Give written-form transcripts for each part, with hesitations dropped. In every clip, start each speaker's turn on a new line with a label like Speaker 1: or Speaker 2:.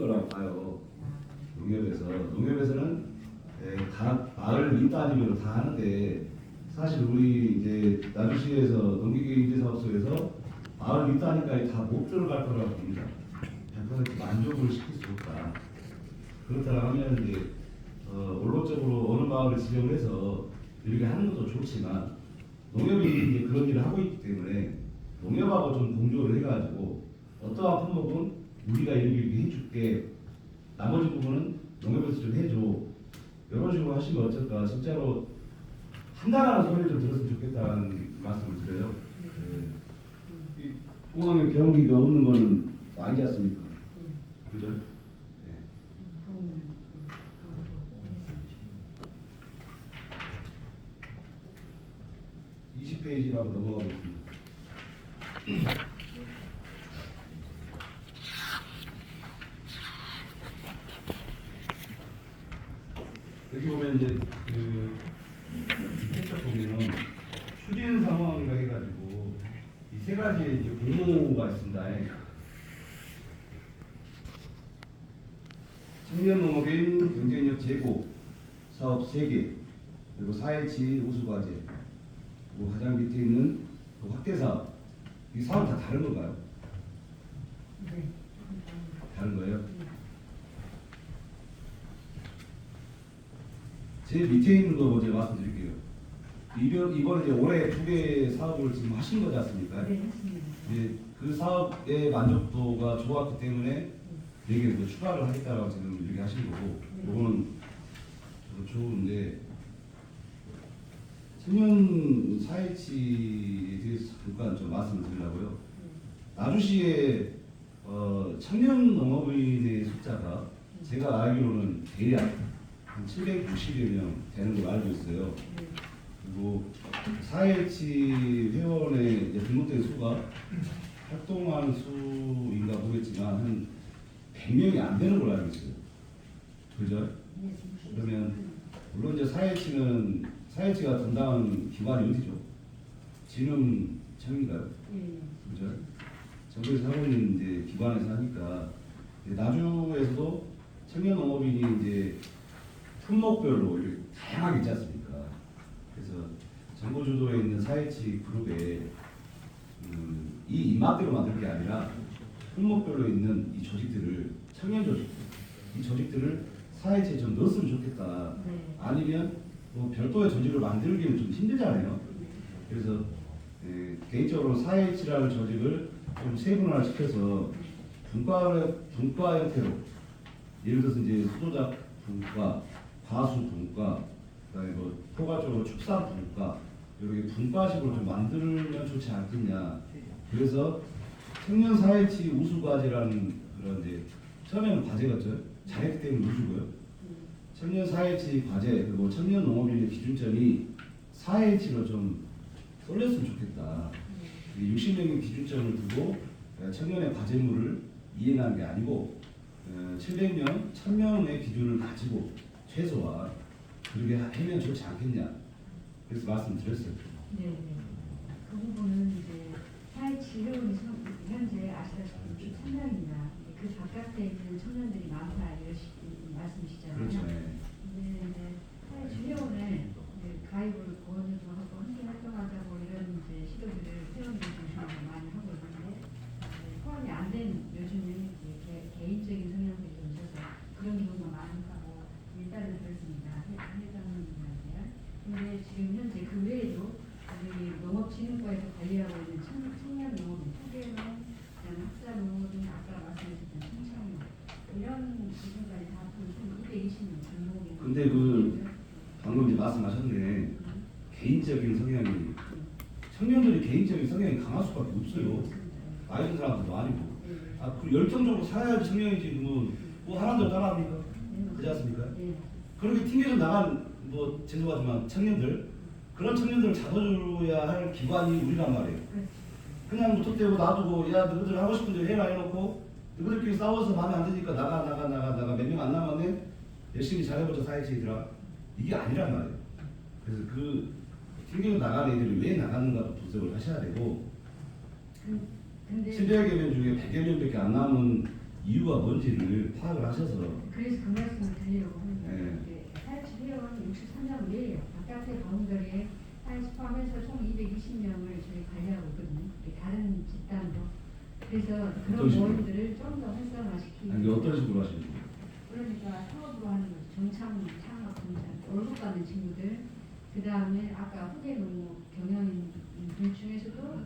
Speaker 1: 거라고 봐요. 농협에서는 각 마을 민단위로 다 하는데 사실 우리 이제 나주시에서 농기계인재사업소에서 마을 민단위까지 다 못 들어갈 거라고 봅니다. 100% 만족을 시킬 수 없다. 그렇다고 하면 이제 원론적으로 어느 마을을 지정을 해서 이렇게 하는 것도 좋지만 농협이 이제 그런 일을 하고 있기 때문에 농협하고 좀 공조를 해가지고 어떠한 품목은 우리가 이렇게 해줄게, 나머지 부분은 농협에서 좀 해줘, 이런 식으로 하시면 어떨까. 진짜로 한다라는 소리를 좀 들었으면 좋겠다는 말씀을 드려요. 통합의 경기가 없는 거는 아니지 않습니까? 그죠? 네. 20페이지로 한번 넘어가겠습니다. 여기 보면 이제 책 보면 추진 상황이라 해가지고 이 세 가지 이제 공모가 있습니다. 청년 농업인 경쟁력 제고 사업 3개, 그리고 4H 우수과제, 그리고 가장 밑에 있는 그 확대 사업. 이 사업 다 다른 건가요?
Speaker 2: 네.
Speaker 1: 다른 거예요? 제일 밑에 있는 거 먼저 말씀드릴게요. 이번에 이제 올해 2개 사업을 지금 하신 거지 않습니까?
Speaker 2: 네, 했습니다.
Speaker 1: 예, 그 사업의 만족도가 좋았기 때문에 4개 더 추가를 하겠다라고 지금 이렇게 하신 거고, 요거는 좋은데, 청년 4H에 대해서 잠깐 좀 말씀을 드리려고요. 나주시의 청년 농업인의 숫자가 제가 알기로는 대략 한 760여 명 되는 걸로 알고 있어요. 그리고 4H 회원의 등록된 수가 활동한 수인가 모르겠지만 한 100명이 안 되는 걸로 알고 있어요. 그죠? 그러면 물론 이제 4H가 담당하는 기관이 어디죠? 진흥청인가요? 그죠? 정부에서 하고 있는 이제 기관에서 하니까 나주에서도 청년 농업인이 이제 품목별로 이렇게 다양하게 있지 않습니까? 그래서 정부 주도에 있는 4H 그룹에 이 입맛대로 만들 게 아니라 품목별로 있는 이 조직들을, 청년 조직들, 이 조직들을 4H에 좀 넣었으면 좋겠다.
Speaker 2: 네.
Speaker 1: 아니면 뭐 별도의 조직을 만들기는 좀 힘들잖아요. 그래서 개인적으로 4H라는 조직을 좀 세분화를 시켜서 분과 형태로, 예를 들어서 이제 수조작 분과, 과수 분과, 그다음에 뭐 포괄 쪽으로 축산 분과, 이렇게 분과식으로 좀 만들면 좋지 않겠냐. 그래서 청년 4H 우수과제라는 그런 이제 처음에는 과제였죠. 잘했기 때문에 우수고요. 청년 4H 과제, 그리고 청년 농업인의 기준점이 4H로 좀 쏠렸으면 좋겠다. 60명의 기준점을 두고 청년의 과제물을 이행하는 게 아니고 700명, 1000명의 기준을 가지고 최소한 그렇게 하면 좋지 않겠냐. 그래서 말씀드렸어요.
Speaker 2: 네. 그 부분은 이제 4H 회원이 현재 아시다시피 3명입니다. 그 바깥에 있는 청년들이 많다 이런 말씀이시잖아요.
Speaker 1: 그렇죠.
Speaker 2: 근데 이제 4H 회원을 가입을 권유도 하고 함께 활동하자고 이런 이제 시도들을 회원들 중심으로 많이 하고 있는데 포함이 안 된 요즘은 개인적인 성향들이 좀 있어서 그런 경우가 많다고 일단은 그렇습니다. 회장님한테요. 근데 지금 현재 그 외에도 우리 농업진흥과에서 관리하고 있는 청년 농업인 토개농, 학사농 등 아까 말씀하셨던 청창농 이런 부분까지 다 총 220명 등록이.
Speaker 1: 근데 그 방금 이제 말씀하셨네. 개인적인 성향이, 청년들이 개인적인 성향이 강할 수밖에 없어요. 나이 든 사람들도 아니고. 그 열정적으로 살아야지 청년이지. 뭐 하나도 따라합니까? 그렇지 않습니까? 그렇게 튕겨져 나간 뭐 죄송하지만 청년들, 그런 청년들을 잡아줘야 할 기관이 우리란 말이에요. 그냥 무턱대고 놔두고 야 너희들 하고 싶은 대로 해라 해놓고 너희들끼리 싸워서 마음에 안 드니까 나가 몇 명 안 남았네, 열심히 잘해보자 4H들아, 이게 아니란 말이에요. 그래서 그 튕겨 나간 애들이 왜 나가는가도 분석을 하셔야 되고, 700여 명 중에 100여 명밖에 안 남은 이유가 뭔지를 파악을 하셔서
Speaker 2: 그래서 그 말씀을 드리려고 합니다.
Speaker 1: 네.
Speaker 2: 사회치 회원 63명 외에요. 바깥의 가운데에 사회치 포함해서 총 220명을 저희 관리하고 있거든요. 다른 집단도. 그래서 그런
Speaker 1: 어떤 식으로?
Speaker 2: 모임들을 좀 더 활성화시키고.
Speaker 1: 이게 어떤 식으로 하시는 거예요?
Speaker 2: 그러니까 사업으로 하는 거죠. 창업 공장, 월급 받는 친구들. 그 다음에 아까 후계 농무 경영인들 중에서도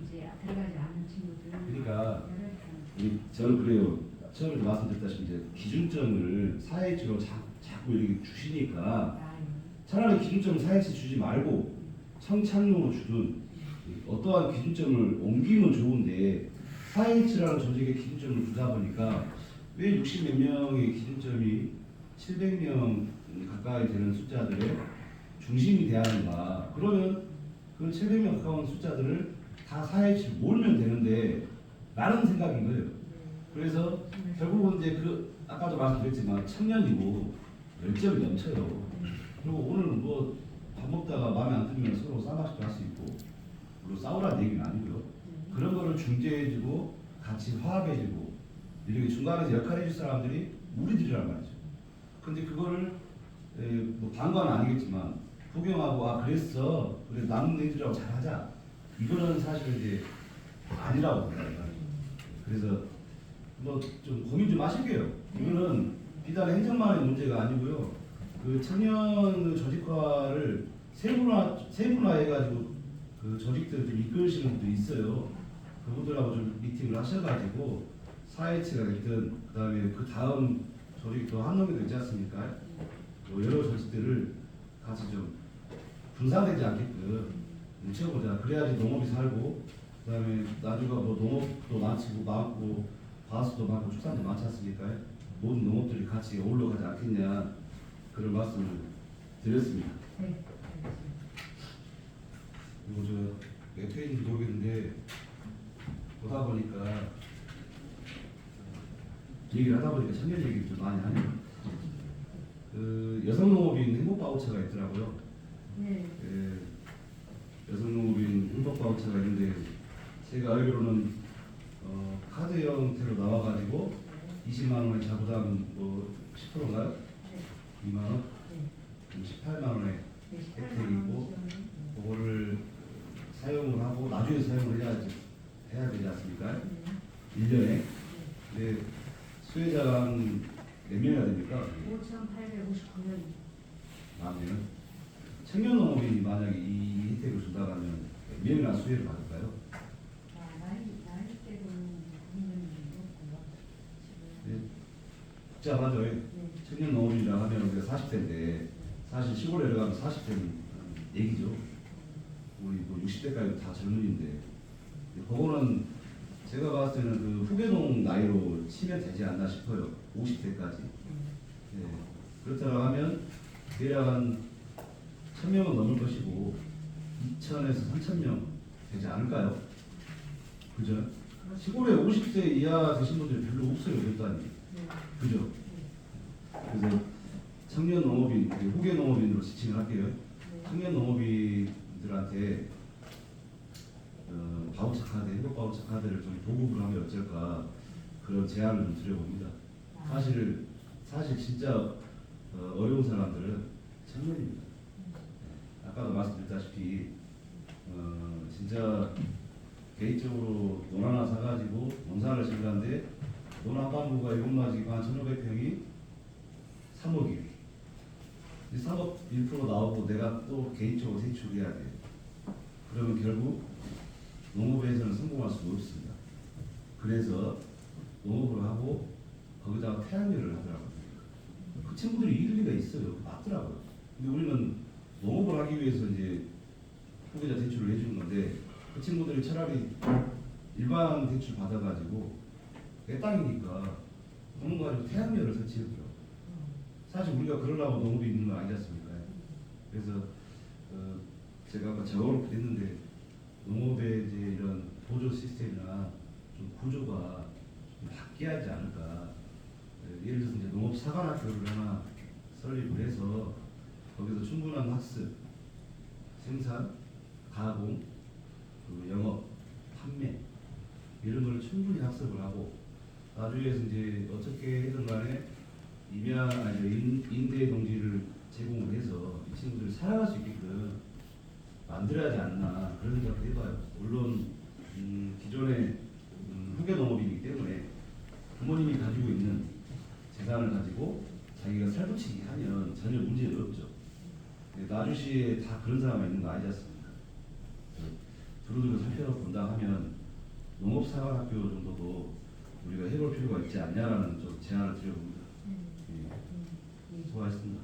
Speaker 2: 이제 들어가지 않는 친구들.
Speaker 1: 그러니까
Speaker 2: 여러 가지.
Speaker 1: 저는 그래요. 처음에 말씀드렸다시피 이제 기준점을 사회치로 자꾸 이렇게 주시니까 차라리 기준점을 사회치 주지 말고 청착용으로 주든 어떠한 기준점을 옮기면 좋은데 사회치라는 조직의 기준점을 주다 보니까 왜 60몇 명의 기준점이 700명 가까이 되는 숫자들의 중심이 돼야 하는가? 그러면 그 700명 가까운 숫자들을 다 사회치로 몰면 되는데 라는 생각인 거예요. 그래서 결국은 이제 그 아까도 말씀드렸지만 청년이고 열정이 넘쳐요. 그리고 오늘 뭐 밥 먹다가 마음에 안 들면 서로 싸마시도 할 수 있고 물론 싸우라는 얘기는 아니고요. 그런 거를 중재해주고 같이 화합해주고 이렇게 중간에서 역할해줄 사람들이 우리들이란 말이죠. 근데 그거를 뭐 반과는 아니겠지만 구경하고 아 그랬어 그래 남은 애들하고 잘하자 이거는 사실 이제 아니라고 봅니다. 그래서 뭐 좀 고민 좀 하실게요. 이거는 비단 행정만의 문제가 아니고요. 그 청년 조직화를 세분화해가지고 그 조직들을 좀 이끌으시는 분도 있어요. 그분들하고 좀 미팅을 하셔가지고 사회치가 됐든 그다음에 그 다음 조직도 한동에도 있지 않습니까? 뭐 여러 조직들을 같이 좀 분산되지 않게끔 뭉쳐보자. 그래야지 농업이 살고 그다음에 나중에 뭐 농업도 많고 과수도 많고 축산도 많지 않습니까? 모든 농업들이 같이 어울려 가지 않겠냐 그런 말씀을 드렸습니다.
Speaker 2: 네.
Speaker 1: 그리고 저 몇 회인지 모르겠는데 보다 보니까 얘기를 하다 보니까 청년 얘기를 좀 많이 하네요. 그 여성농업인 행복바우처가 있더라고요.
Speaker 2: 네.
Speaker 1: 여성농업인 행복바우처가 있는데 제가 알기로는 카드 형태로 나와가지고 20만 원의 자부담 뭐 10%인가요?
Speaker 2: 네.
Speaker 1: 2만 원?
Speaker 2: 네.
Speaker 1: 18만 원의
Speaker 2: 네.
Speaker 1: 혜택이고 그거를 사용을 하고 나중에 사용을 해야 되지 않습니까? 1년에. 근데 수혜자가 한 몇 명이나 됩니까?
Speaker 2: 5,859명.
Speaker 1: 만면 청년농업인이 만약에 이 혜택을 준다고 하면 몇 명이나 수혜를 받을까요?
Speaker 2: 나이대로는 국민은 없고요.
Speaker 1: 네. 복잡하죠.
Speaker 2: 네.
Speaker 1: 청년농업인이라 하면 우리가 40대인데 사실 시골에 내려가면 40대는 얘기죠. 우리 뭐 60대까지 다 젊은인데 그거는 제가 봤을 때는 그 후계농 나이로 치면 되지 않나 싶어요. 50대까지. 네. 그렇다고 하면 대략 한 1000명은 넘을 것이고 2000에서 3000명 되지 않을까요? 그죠? 시골에 50세 이하 되신 분들이 별로 없어요. 일단 그죠? 그래서 청년 농업인, 후계 농업인으로 지칭을 할게요. 청년 농업인들한테 바우처 카드, 행복 바우처 카드를 좀 보급을 하면 어쩔까 그런 제안을 좀 드려봅니다. 사실 진짜 어려운 사람들은 청년입니다. 아까도 말씀드렸다시피 진짜 개인적으로 논 하나 사가지고 농사를 지으는데 논 한 반구가 7마지가 한 1,500평이 3억이에요. 3억 1% 나오고 내가 또 개인적으로 대출해야 돼. 그러면 결국 농업에서는 성공할 수가 없습니다. 그래서 농업을 하고 거기다가 태양열을 하더라고요. 그 친구들이 일리가 있어요. 맞더라고요. 근데 우리는 농업을 하기 위해서 이제 후계자 대출을 해주는 건데 그 친구들이 차라리 일반 대출 받아가지고 내 땅이니까 농업 가지고 태양열을 설치했더라고요. 사실 우리가 그러려고 농업이 있는 건 아니지 않습니까? 그래서 제가 아까 적어놓고 했는데 농업의 이제 이런 보조 시스템이나 좀 구조가 좀 바뀌어야 하지 않을까. 예를 들어서 이제 농업 사관학교를 하나 설립을 해서 거기서 충분한 학습, 생산, 가공, 그리고 영업, 판매 이런 걸 충분히 학습을 하고 나주에서 이제 어떻게든 간에 임대 동지를 제공을 해서 이 친구들이 살아갈 수 있게끔 만들어야 하지 않나 그런 생각도 해봐요. 물론 기존의 후계농업이기 때문에 부모님이 가지고 있는 재산을 가지고 자기가 살붙이기 하면 전혀 문제는 없죠. 나주시에 다 그런 사람이 있는 거 아니지 않습니까? 두루두루 살펴본다 하면 농업사관학교 정도도 우리가 해볼 필요가 있지 않냐라는 좀 제안을 드려봅니다. 예. 수고하셨습니다.